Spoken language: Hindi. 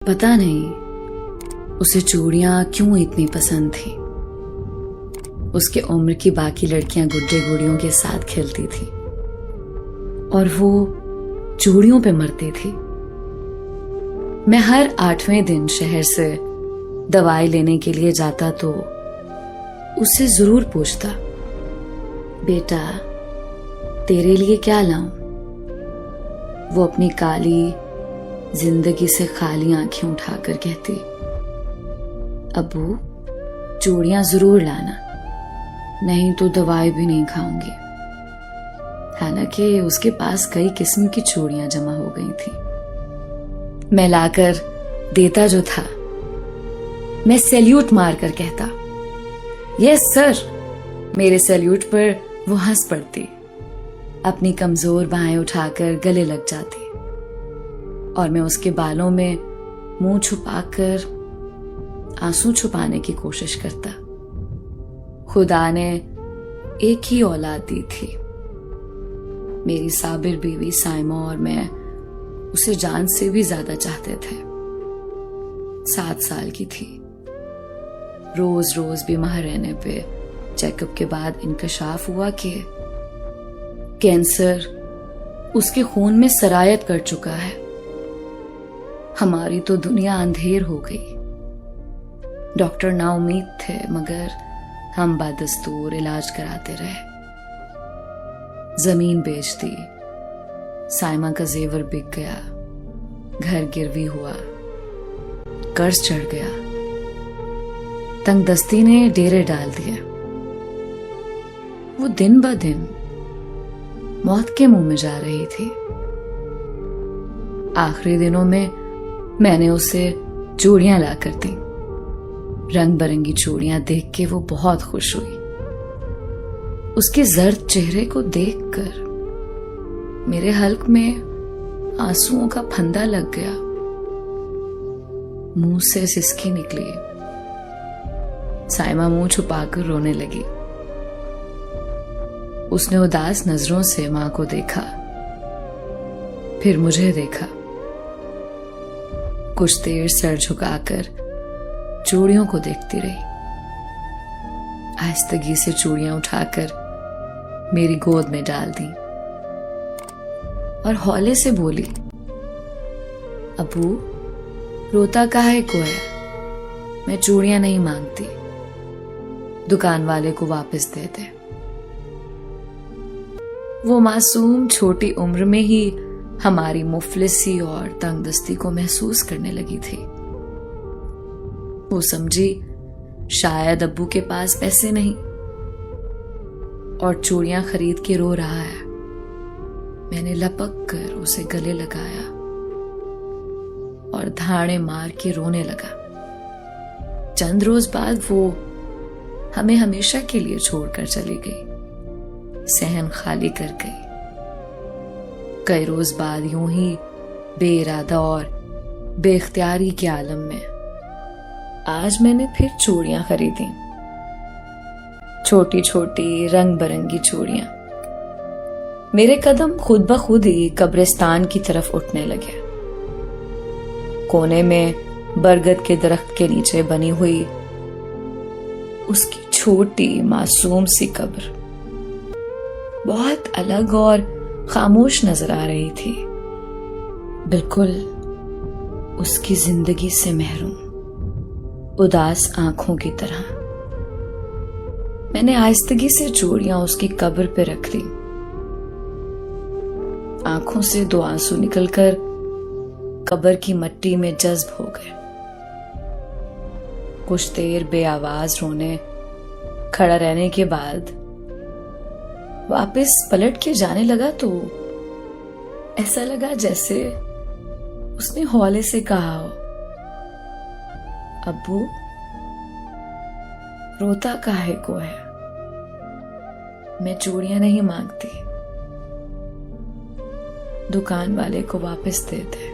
पता नहीं उसे चूड़ियां क्यों इतनी पसंद थी। उसके उम्र की बाकी लड़कियां गुड्डे गुड़ियों के साथ खेलती थी और वो चूड़ियों पे मरती थी। मैं हर 8वें दिन शहर से दवाई लेने के लिए जाता तो उससे जरूर पूछता, बेटा तेरे लिए क्या लाऊं? वो अपनी काली जिंदगी से खाली आंखें उठाकर कहती, अब्बू चूड़ियां जरूर लाना, नहीं तो दवाई भी नहीं खाऊंगी। हालांकि उसके पास कई किस्म की चूड़ियां जमा हो गई थी। मैं लाकर देता जो था, मैं सैल्यूट मारकर कहता, यस सर। मेरे सैल्यूट पर वो हंस पड़ती, अपनी कमजोर बाहें उठाकर गले लग जाती और मैं उसके बालों में मुंह छुपाकर आंसू छुपाने की कोशिश करता। खुदा ने एक ही औलाद दी थी। मेरी साबिर बीवी साइमा और मैं उसे जान से भी ज्यादा चाहते थे। 7 साल की थी। रोज रोज बीमार रहने पे चेकअप के बाद इंकशाफ हुआ कि कैंसर उसके खून में सरायत कर चुका है। हमारी तो दुनिया अंधेर हो गई। डॉक्टर नाउम्मीद थे, मगर हम बदस्तूर इलाज कराते रहे। जमीन बेच दी, साइमा का जेवर बिक गया, घर गिरवी हुआ, कर्ज चढ़ गया, तंगदस्ती ने डेरे डाल दिए। वो दिन ब दिन मौत के मुंह में जा रही थी। आखिरी दिनों में मैंने उसे चूड़ियां लाकर दी। रंग बिरंगी चूड़ियां देख के वो बहुत खुश हुई। उसके जर्द चेहरे को देखकर मेरे हल्क में आंसुओं का फंदा लग गया। मुंह से सिसकी निकली। साइमा मुंह छुपाकर रोने लगी। उसने उदास नजरों से मां को देखा, फिर मुझे देखा। कुछ देर सर झुकाकर चूड़ियों को देखती रही। आहिस्तगी से चूड़ियां उठाकर मेरी गोद में डाल दी और हौले से बोली, अबू रोता काहे को है? मैं चूड़ियां नहीं मांगती, दुकान वाले को वापस दे दे। वो मासूम छोटी उम्र में ही हमारी मुफलिसी और तंगदस्ती को महसूस करने लगी थी। वो समझी शायद अब्बू के पास पैसे नहीं और चूड़ियां खरीद के रो रहा है। मैंने लपक कर उसे गले लगाया और धाड़े मार के रोने लगा। चंद रोज बाद वो हमें हमेशा के लिए छोड़कर चली गई, सहन खाली कर गई। कई रोज बाद यूं ही बेइरादा और बेख्तियारी के आलम में आज मैंने फिर चूड़ियां खरीदी। छोटी छोटी रंग बिरंगी चूड़ियां। मेरे कदम खुद ब खुद ही कब्रिस्तान की तरफ उठने लगे। कोने में बरगद के दरख्त के नीचे बनी हुई उसकी छोटी मासूम सी कब्र बहुत अलग और खामोश नजर आ रही थी, बिल्कुल उसकी जिंदगी से महरूम, उदास आंखों की तरह। मैंने आहिस्तगी से चूड़ियां उसकी कब्र पे रख ली। आंखों से 2 आंसू निकलकर कब्र की मिट्टी में जज्ब हो गए। कुछ देर बेआवाज रोने खड़ा रहने के बाद वापस पलट के जाने लगा तो ऐसा लगा जैसे उसने हौले से कहा हो, अब्बू रोता काहे को है? मैं चूड़ियां नहीं मांगती, दुकान वाले को वापस दे दे।